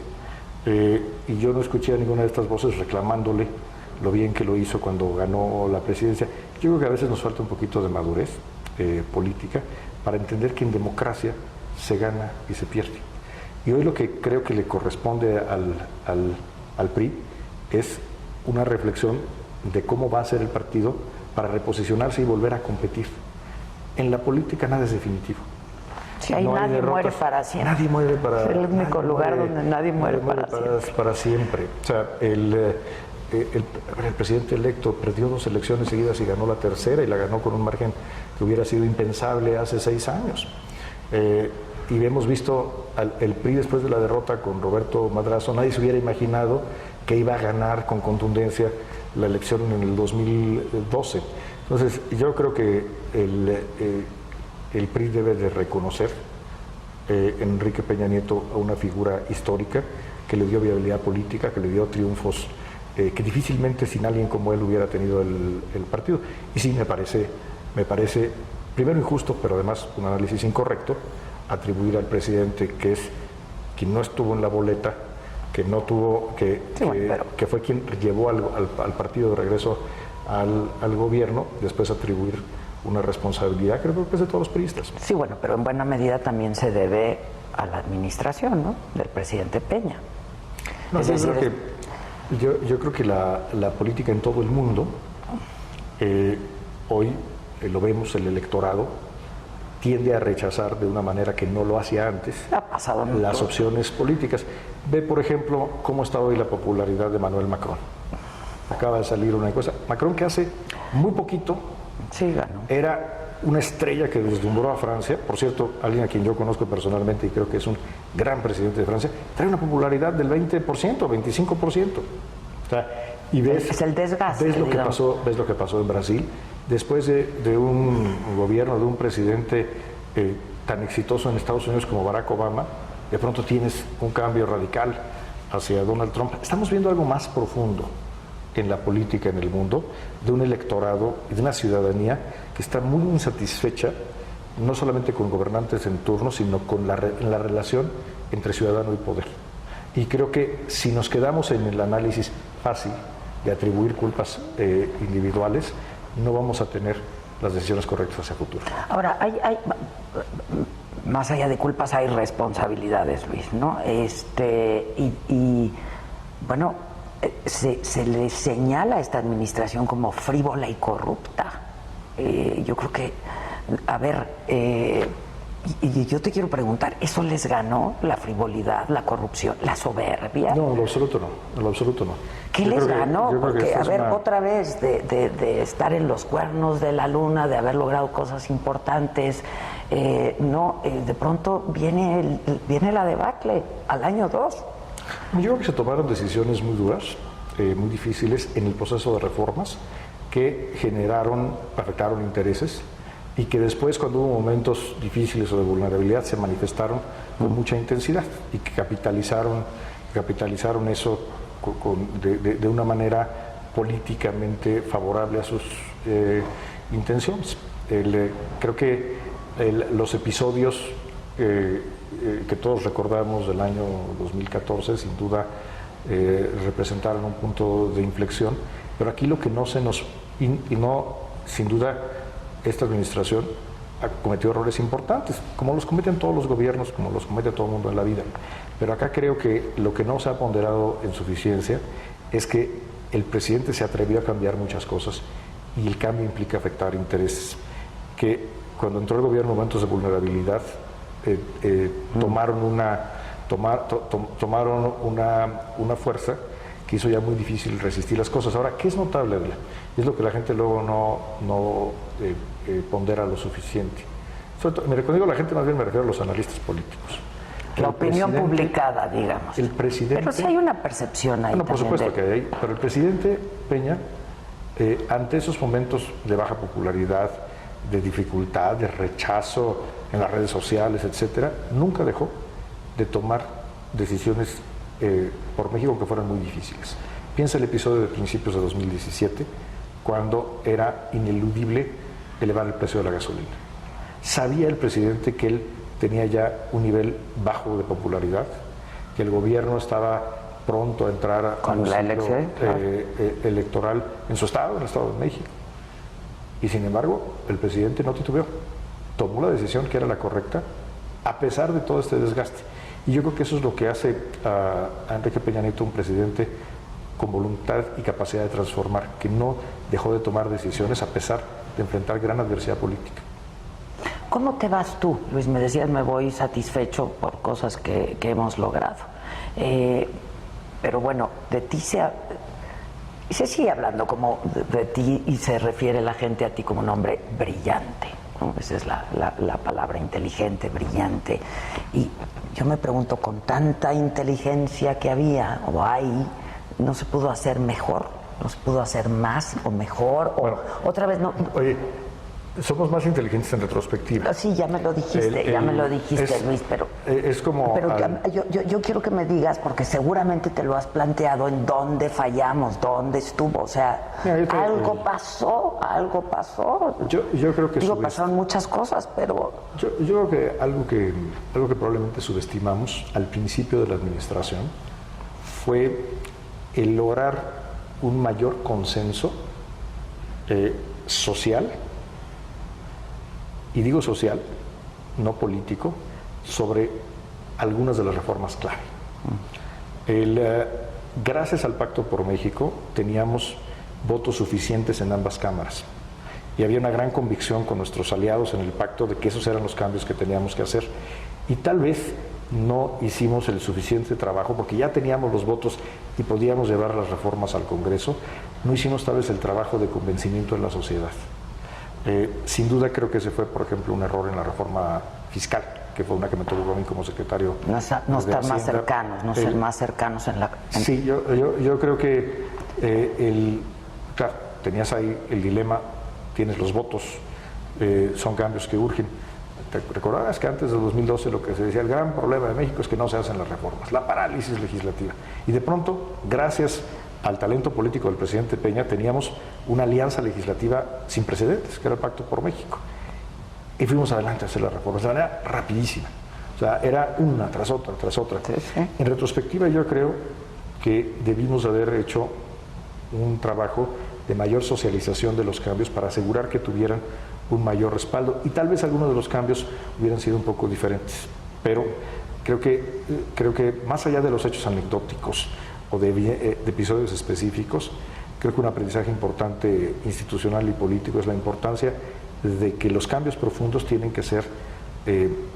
Y yo no escuché a ninguna de estas voces reclamándole lo bien que lo hizo cuando ganó la presidencia. Yo creo que a veces nos falta un poquito de madurez política para entender que en democracia se gana y se pierde. Y hoy lo que creo que le corresponde al PRI es una reflexión de cómo va a ser el partido para reposicionarse y volver a competir. En la política nada es definitivo. Sí, ahí no hay nadie derrotas. muere para siempre. Nadie muere para Es el único nadie lugar muere- donde nadie muere para siempre. para siempre. O sea, el presidente electo perdió 2 elecciones seguidas y ganó la tercera, y la ganó con un margen que hubiera sido impensable hace 6 años. Y hemos visto el PRI después de la derrota con Roberto Madrazo. Nadie se hubiera imaginado que iba a ganar con contundencia la elección en el 2012. Entonces, yo creo que el PRI debe de reconocer Enrique Peña Nieto a una figura histórica que le dio viabilidad política, que le dio triunfos que difícilmente sin alguien como él hubiera tenido el partido. Y sí, me parece primero injusto, pero además un análisis incorrecto, atribuir al presidente, que es quien no estuvo en la boleta, que no tuvo, que fue quien llevó al partido de regreso al gobierno, después atribuir una responsabilidad, creo que es de todos los priistas. Sí, bueno, pero en buena medida también se debe a la administración, ¿no?, del presidente Peña. No, yo creo que la política en todo el mundo, hoy lo vemos, el electorado tiende a rechazar de una manera que no lo hacía antes Ha pasado mucho. las opciones políticas. Ve, por ejemplo, cómo está hoy la popularidad de Emmanuel Macron. Acaba de salir una encuesta. Macron, que hace muy poquito Sí, ganó. era una estrella que deslumbró a Francia, por cierto, alguien a quien yo conozco personalmente y creo que es un gran presidente de Francia, trae una popularidad del 20%, 25%. O sea, y ves, Es el desgaste, ves lo que digamos. ves lo que pasó en Brasil, después de un gobierno, de un presidente tan exitoso en Estados Unidos como Barack Obama, de pronto tienes un cambio radical hacia Donald Trump. Estamos viendo algo más profundo en la política en el mundo, de un electorado y de una ciudadanía que está muy insatisfecha, no solamente con gobernantes en turno, sino con en la relación entre ciudadano y poder. Y creo que si nos quedamos en el análisis fácil de atribuir culpas individuales, no vamos a tener las decisiones correctas hacia el futuro. Ahora, más allá de culpas hay responsabilidades, Luis, ¿no? Bueno, se le señala a esta administración como frívola y corrupta. Yo creo que, a ver, y yo te quiero preguntar, ¿eso les ganó la frivolidad, la corrupción, la soberbia? No, en lo absoluto no, en lo absoluto no. ¿Qué Yo les creo que- ganó? yo creo que Porque, esta a es ver, una- otra vez, de estar en los cuernos de la luna, de haber logrado cosas importantes, de pronto viene la debacle al año 2. Yo creo que se tomaron decisiones muy duras, muy difíciles en el proceso de reformas que afectaron intereses y que después, cuando hubo momentos difíciles o de vulnerabilidad, se manifestaron con mucha intensidad y que capitalizaron eso de una manera políticamente favorable a sus intenciones. Creo que los episodios que todos recordamos del año 2014, sin duda, representaron un punto de inflexión, pero aquí lo que no sin duda, esta administración ha cometido errores importantes, como los cometen todos los gobiernos, como los comete todo el mundo en la vida. Pero acá creo que lo que no se ha ponderado en suficiencia es que el presidente se atrevió a cambiar muchas cosas y el cambio implica afectar intereses. Que cuando entró el gobierno en momentos de vulnerabilidad, tomaron una fuerza que hizo ya muy difícil resistir las cosas. Ahora, ¿qué es notable, Adela? Es lo que la gente luego no pondera lo suficiente. Cuando digo la gente, más bien me refiero a los analistas políticos. La opinión publicada, digamos. El presidente... Pero sí hay una percepción ahí. Bueno, por también supuesto que hay, pero el presidente Peña, ante esos momentos de baja popularidad, de dificultad, de rechazo en las redes sociales, etcétera, nunca dejó de tomar decisiones por México que fueran muy difíciles. Piensa el episodio de principios de 2017, cuando era ineludible elevar el precio de la gasolina. Sabía el presidente que él tenía ya un nivel bajo de popularidad, que el gobierno estaba pronto a entrar con la elección electoral en su estado, en el Estado de México. Y sin embargo, el presidente no titubeó, tomó la decisión que era la correcta, a pesar de todo este desgaste. Y yo creo que eso es lo que hace a Enrique Peña Nieto un presidente con voluntad y capacidad de transformar, que no dejó de tomar decisiones a pesar de enfrentar gran adversidad política. ¿Cómo te vas tú, Luis? Me decías, me voy satisfecho por cosas que hemos logrado. Pero bueno, de ti se sigue hablando como de ti y se refiere la gente a ti como un hombre brillante, ¿no? Esa es la palabra, inteligente, brillante. Y yo me pregunto, con tanta inteligencia que había o hay, ¿no se pudo hacer mejor? ¿No se pudo hacer más o mejor? Bueno, otra vez no. Oye, somos más inteligentes en retrospectiva. Sí, ya me lo dijiste, Luis, pero es como... Pero yo quiero que me digas, porque seguramente te lo has planteado, en dónde fallamos, dónde estuvo, o sea, mira, algo pasó. Yo creo que... pasaron muchas cosas, pero... Yo creo que algo que probablemente subestimamos al principio de la administración fue el lograr un mayor consenso social, y digo social, no político, sobre algunas de las reformas clave. Gracias al Pacto por México teníamos votos suficientes en ambas cámaras y había una gran convicción con nuestros aliados en el pacto de que esos eran los cambios que teníamos que hacer, y tal vez no hicimos el suficiente trabajo porque ya teníamos los votos y podíamos llevar las reformas al Congreso. No hicimos tal vez el trabajo de convencimiento en la sociedad. Sin duda creo que ese fue, por ejemplo, un error en la reforma fiscal, que fue una que me tocó a mí como secretario. No estar más cercanos, ser más cercanos en la... Sí, yo creo que claro, tenías ahí el dilema, tienes los votos, son cambios que urgen. ¿Te recordarás que antes de 2012 lo que se decía, el gran problema de México es que no se hacen las reformas, la parálisis legislativa? Y de pronto, gracias al talento político del presidente Peña, teníamos una alianza legislativa sin precedentes, que era el Pacto por México. Y fuimos adelante a hacer las reformas de manera rapidísima. O sea, era una tras otra, tras otra. Sí. En retrospectiva, yo creo que debimos haber hecho un trabajo de mayor socialización de los cambios para asegurar que tuvieran un mayor respaldo, y tal vez algunos de los cambios hubieran sido un poco diferentes. Pero creo que más allá de los hechos anecdóticos o de episodios específicos, creo que un aprendizaje importante institucional y político es la importancia de que los cambios profundos tienen que ser,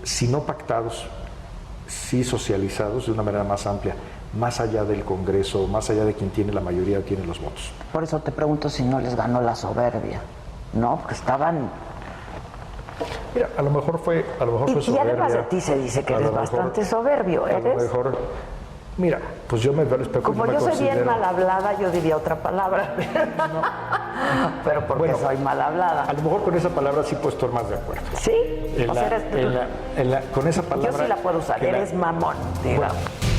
si no pactados, sí socializados de una manera más amplia, más allá del Congreso, más allá de quien tiene la mayoría o tiene los votos. Por eso te pregunto si no les ganó la soberbia, ¿no? Porque estaban... Mira, a lo mejor fue soberbia. Y además de ti se dice que eres bastante soberbio, ¿eres? A lo mejor... Mira, pues yo me veo al espejo. Como yo soy bien mal hablada, yo diría otra palabra. No. Pero porque soy mal hablada. A lo mejor con esa palabra sí puedo estar más de acuerdo. ¿Sí? Con esa palabra... Yo sí la puedo usar, eres mamón, digamos. Bueno.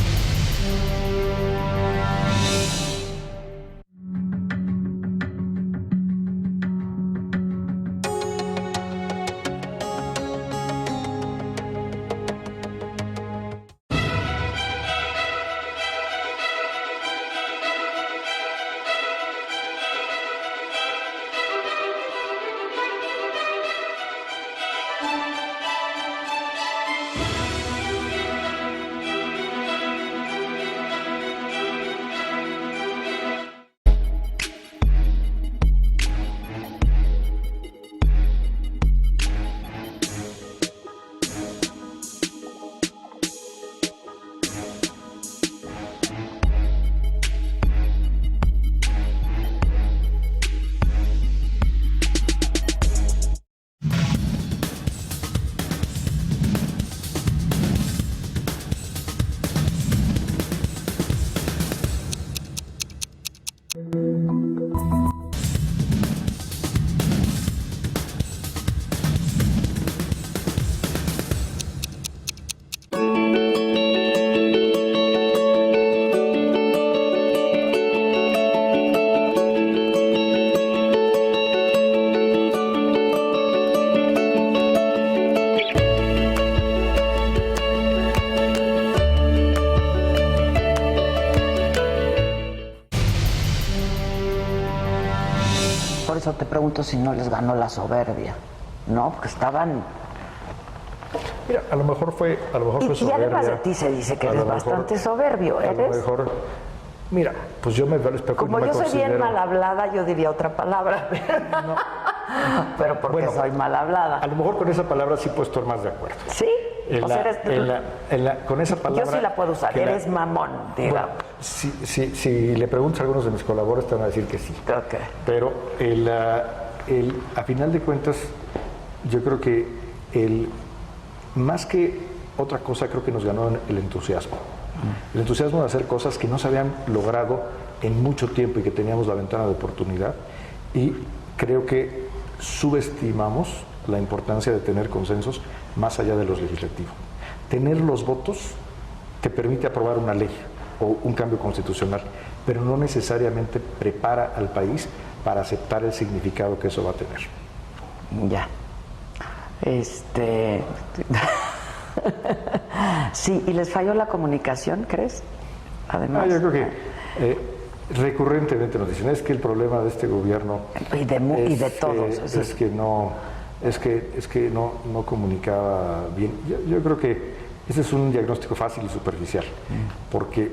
Te pregunto si no les ganó la soberbia, ¿no? Porque estaban... Mira, a lo mejor fue soberbia. Y además de ti se dice que eres bastante soberbio, ¿eres? A lo mejor... Mira, pues yo me veo al espejo. Como yo soy bien mal hablada, yo diría otra palabra. Pero porque soy mal hablada. A lo mejor con esa palabra sí puedo estar más de acuerdo. ¿Sí? Con esa palabra... Yo sí la puedo usar, eres mamón, digamos. Bueno, si le preguntas a algunos de mis colaboradores te van a decir que sí. Okay. Pero a final de cuentas, yo creo que más que otra cosa, creo que nos ganó el entusiasmo. El entusiasmo de hacer cosas que no se habían logrado en mucho tiempo y que teníamos la ventana de oportunidad. Y creo que subestimamos la importancia de tener consensos más allá de los legislativos. Tener los votos te permite aprobar una ley o un cambio constitucional, pero no necesariamente prepara al país para aceptar el significado que eso va a tener. Ya. Sí, ¿y les falló la comunicación, crees? Además. Yo creo que recurrentemente nos dicen, es que el problema de este gobierno y de todos es que no comunicaba bien. Yo creo que ese es un diagnóstico fácil y superficial, porque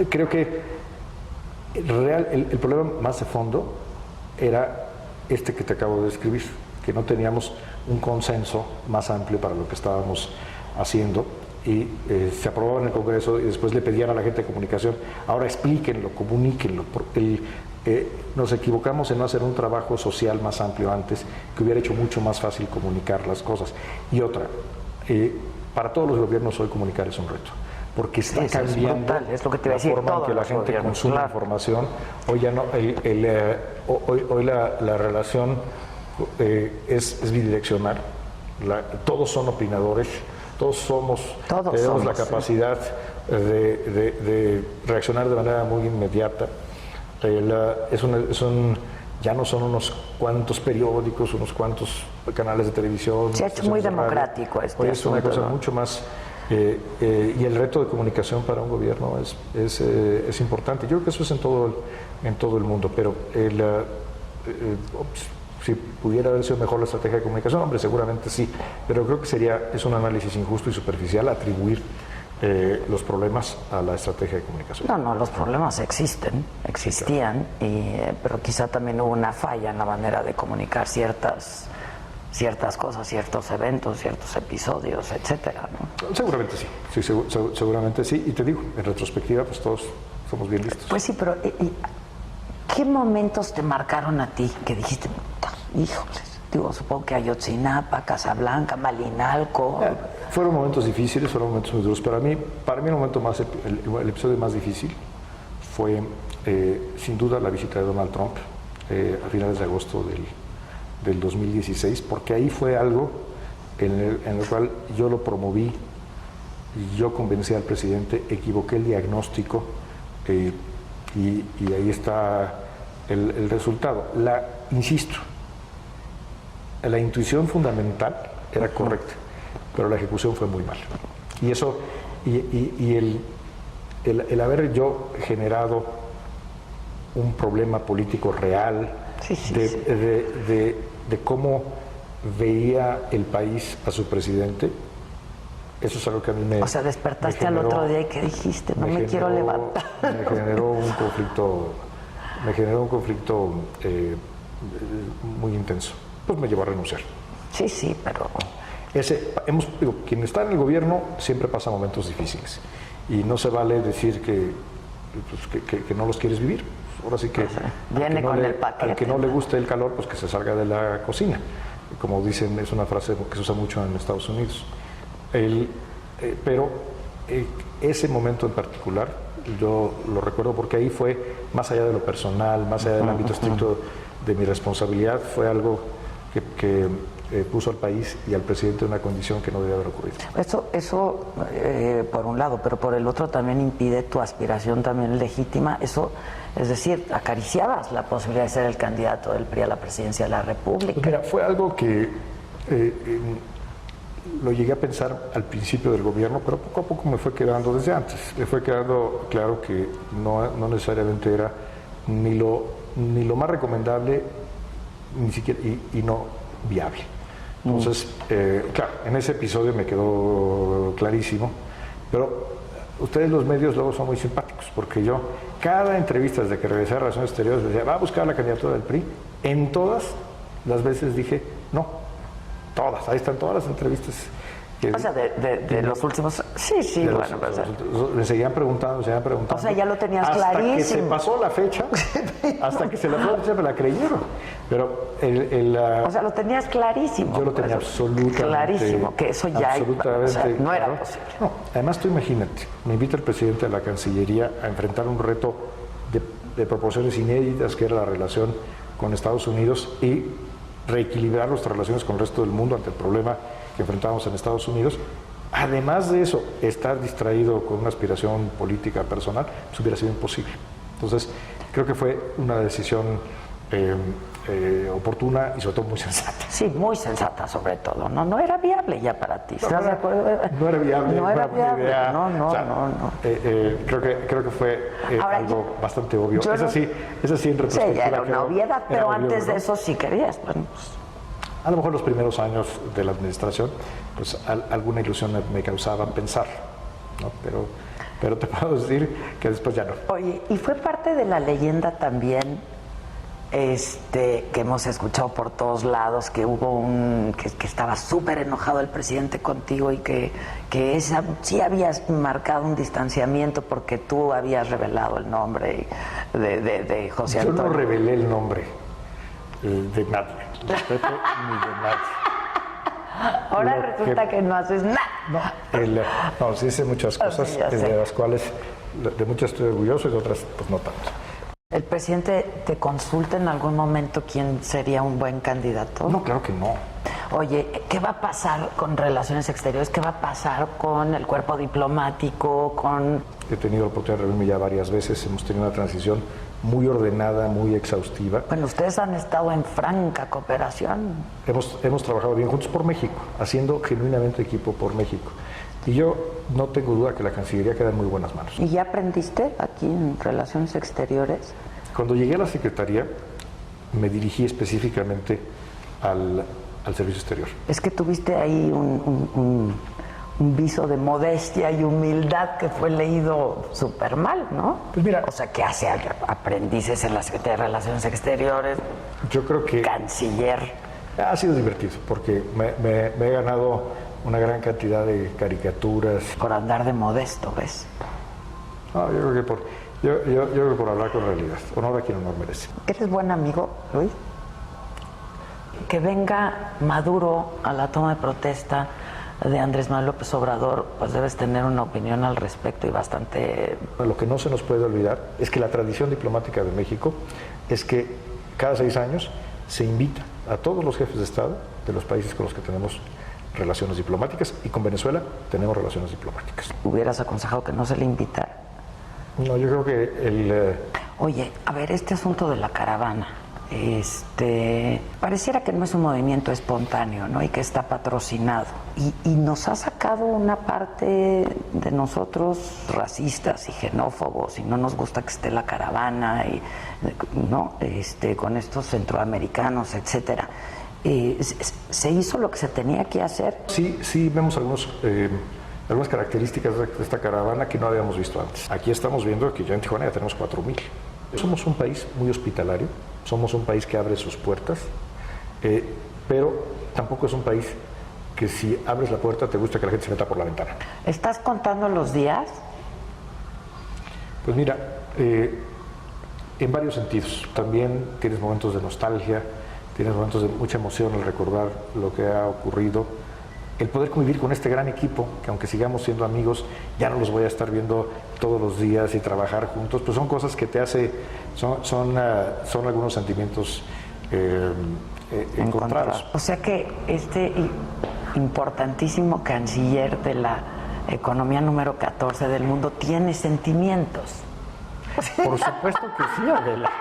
creo que el problema más de fondo era este que te acabo de describir, que no teníamos un consenso más amplio para lo que estábamos haciendo y se aprobaba en el Congreso y después le pedían a la gente de comunicación, ahora explíquenlo, comuníquenlo. Nos equivocamos en no hacer un trabajo social más amplio antes, que hubiera hecho mucho más fácil comunicar las cosas. Y otra, para todos los gobiernos hoy comunicar es un reto, porque está cambiando es lo que te la forma en que la gente consume información. Hoy ya no, hoy la relación es bidireccional. Todos son opinadores, tenemos la capacidad de reaccionar de manera muy inmediata. Ya no son unos cuantos periódicos, unos cuantos canales de televisión. Se ha hecho muy democrático esto. Hoy es una cosa mucho más... y el reto de comunicación para un gobierno es importante. Yo creo que eso es en todo el mundo, pero si pudiera haber sido mejor la estrategia de comunicación, hombre, seguramente sí, pero creo que es un análisis injusto y superficial atribuir los problemas a la estrategia de comunicación. No, los problemas existían, pero quizá también hubo una falla en la manera de comunicar ciertas cosas, ciertos eventos, ciertos episodios, etcétera, ¿no? Seguramente sí, seguramente sí, y te digo, en retrospectiva, pues todos somos bien listos. Pues sí, pero ¿qué momentos te marcaron a ti que dijiste, híjoles? Digo, supongo que Ayotzinapa, Casablanca, Malinalco. Fueron momentos difíciles, fueron momentos muy duros. Para mí el momento el episodio más difícil fue, sin duda, la visita de Donald Trump a finales de agosto del 2016, porque ahí fue algo en el cual yo lo promoví, yo convencí al presidente, equivoqué el diagnóstico y ahí está el resultado. Insisto, la intuición fundamental era correcta, pero la ejecución fue muy mal. Y eso, el haber yo generado un problema político real de cómo veía el país a su presidente, eso es algo que a mí O sea, despertaste al otro día y ¿qué dijiste? No me quiero levantar. Me generó un conflicto muy intenso. Pues me llevó a renunciar. Sí, pero... quien está en el gobierno siempre pasa momentos difíciles y no se vale decir que no los quieres vivir. Ahora sí que viene con el paquete. Al que no le guste el calor, pues que se salga de la cocina. Como dicen, es una frase que se usa mucho en Estados Unidos. Pero ese momento en particular yo lo recuerdo porque ahí fue más allá de lo personal, más allá del ámbito estricto de mi responsabilidad, fue algo que puso al país y al presidente en una condición que no debía haber ocurrido. Eso por un lado, pero por el otro también impide tu aspiración también legítima. Eso, es decir, acariciabas la posibilidad de ser el candidato del PRI a la presidencia de la República. Pues mira, fue algo que lo llegué a pensar al principio del gobierno, pero poco a poco me fue quedando desde antes. Me fue quedando claro que no necesariamente era ni lo más recomendable, ni siquiera y no viable. Entonces, claro, en ese episodio me quedó clarísimo, pero ustedes los medios luego son muy simpáticos, porque yo, cada entrevista desde que regresé a Relaciones Exteriores, decía, ¿va a buscar la candidatura del PRI? En todas las veces dije, no, todas, ahí están todas las entrevistas. O sea, de los últimos... Sí, bueno. Me seguían preguntando. O sea, ya lo tenías hasta clarísimo. Hasta que se pasó la fecha, hasta que se la fue la fecha, me la creyeron. Pero o sea, lo tenías clarísimo. Yo lo tenía absolutamente... Clarísimo, que eso ya no era posible. No, además tú imagínate, me invita el presidente de la Cancillería a enfrentar un reto de proporciones inéditas, que era la relación con Estados Unidos y reequilibrar nuestras relaciones con el resto del mundo ante el problema que enfrentábamos en Estados Unidos. Además de eso, estar distraído con una aspiración política personal, pues hubiera sido imposible. Entonces, creo que fue una decisión oportuna y sobre todo muy sensata. Sí, muy sensata sobre todo. No era viable ya para ti. ¿Estás de acuerdo? No era viable. No era viable. Idea. No. Creo que fue Ahora, algo bastante obvio. Esa sí, en retrospectiva. Sí, ya era una obviedad, pero antes de eso sí querías. Bueno, pues. A lo mejor los primeros años de la administración, pues alguna ilusión me causaba pensar, ¿no? Pero te puedo decir que después ya no. Oye, y fue parte de la leyenda también, que hemos escuchado por todos lados, que hubo que estaba súper enojado el presidente contigo y que sí habías marcado un distanciamiento porque tú habías revelado el nombre de José Antonio. Yo no revelé el nombre de nadie. Respeto ni de nadie. Ahora resulta que no haces nada. No, sí hice muchas cosas, de las cuales de muchas estoy orgulloso y de otras pues no tanto. ¿El presidente te consulta en algún momento quién sería un buen candidato? No, claro que no. Oye, ¿qué va a pasar con Relaciones Exteriores? ¿Qué va a pasar con el cuerpo diplomático? He tenido la oportunidad de reunirme ya varias veces, hemos tenido una transición muy ordenada, muy exhaustiva. Bueno, ustedes han estado en franca cooperación. Hemos trabajado bien juntos por México, haciendo genuinamente equipo por México. Y yo no tengo duda que la Cancillería queda en muy buenas manos. ¿Y ya aprendiste aquí en Relaciones Exteriores? Cuando llegué a la Secretaría, me dirigí específicamente al Servicio Exterior. Es que tuviste ahí un viso de modestia y humildad que fue leído súper mal, ¿no? Pues mira... O sea, ¿qué hace aprendices en la Secretaría de Relaciones Exteriores? Yo creo que... Canciller. Ha sido divertido, porque me he ganado una gran cantidad de caricaturas. Por andar de modesto, ¿ves? No, yo creo que por hablar con realidad. Honor a quien honor merece. ¿Eres buen amigo, Luis? Que venga Maduro a la toma de protesta de Andrés Manuel López Obrador, pues debes tener una opinión al respecto y bastante... Lo que no se nos puede olvidar es que la tradición diplomática de México es que cada 6 años se invita a todos los jefes de Estado de los países con los que tenemos relaciones diplomáticas, y con Venezuela tenemos relaciones diplomáticas. ¿Hubieras aconsejado que no se le invitara? No, yo creo que Oye, a ver, este asunto de la caravana, pareciera que no es un movimiento espontáneo, ¿no? Y que está patrocinado. Y nos ha sacado una parte de nosotros racistas y xenófobos, y no nos gusta que esté la caravana, y, ¿no? Con estos centroamericanos, etcétera. ¿Se hizo lo que se tenía que hacer? Sí, vemos algunas características de esta caravana que no habíamos visto antes. Aquí estamos viendo que ya en Tijuana ya tenemos 4,000. Somos un país muy hospitalario, somos un país que abre sus puertas, pero tampoco es un país que si abres la puerta te gusta que la gente se meta por la ventana. ¿Estás contando los días? Pues mira, en varios sentidos. También tienes momentos de nostalgia, tienes momentos de mucha emoción al recordar lo que ha ocurrido. El poder convivir con este gran equipo, que aunque sigamos siendo amigos, ya no los voy a estar viendo todos los días y trabajar juntos, pues son cosas que te hace, son algunos sentimientos encontrados. O sea que este importantísimo canciller de la economía número 14 del mundo tiene sentimientos. Por supuesto que sí, Adela.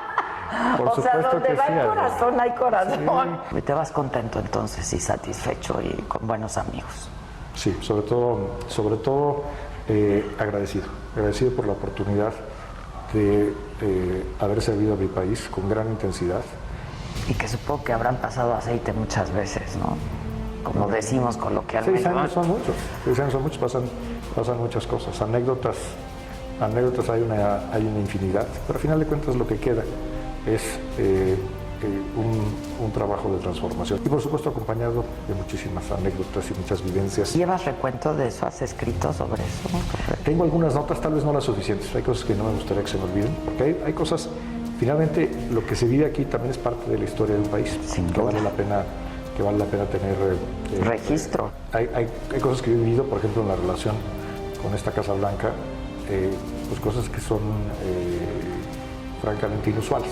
O sea, donde va el corazón hay corazón. Sí. Y te vas contento entonces y satisfecho y con buenos amigos. Sí, sobre todo agradecido por la oportunidad de haber servido a mi país con gran intensidad. Y que supongo que habrán pasado aceite muchas veces, ¿no? Como decimos coloquialmente. 6 años son muchos, pasan pasan muchas cosas. Anécdotas hay una infinidad, pero al final de cuentas lo que queda es un trabajo de transformación. Y por supuesto acompañado de muchísimas anécdotas y muchas vivencias. ¿Llevas recuento de eso? ¿Has escrito sobre eso? Tengo algunas notas, tal vez no las suficientes. Hay cosas que no me gustaría que se me olviden, porque hay cosas, finalmente lo que se vive aquí también es parte de la historia de un país. Sin que duda. vale la pena tener registro. Hay cosas que he vivido, por ejemplo, en la relación con esta Casa Blanca, pues cosas que son francamente inusuales.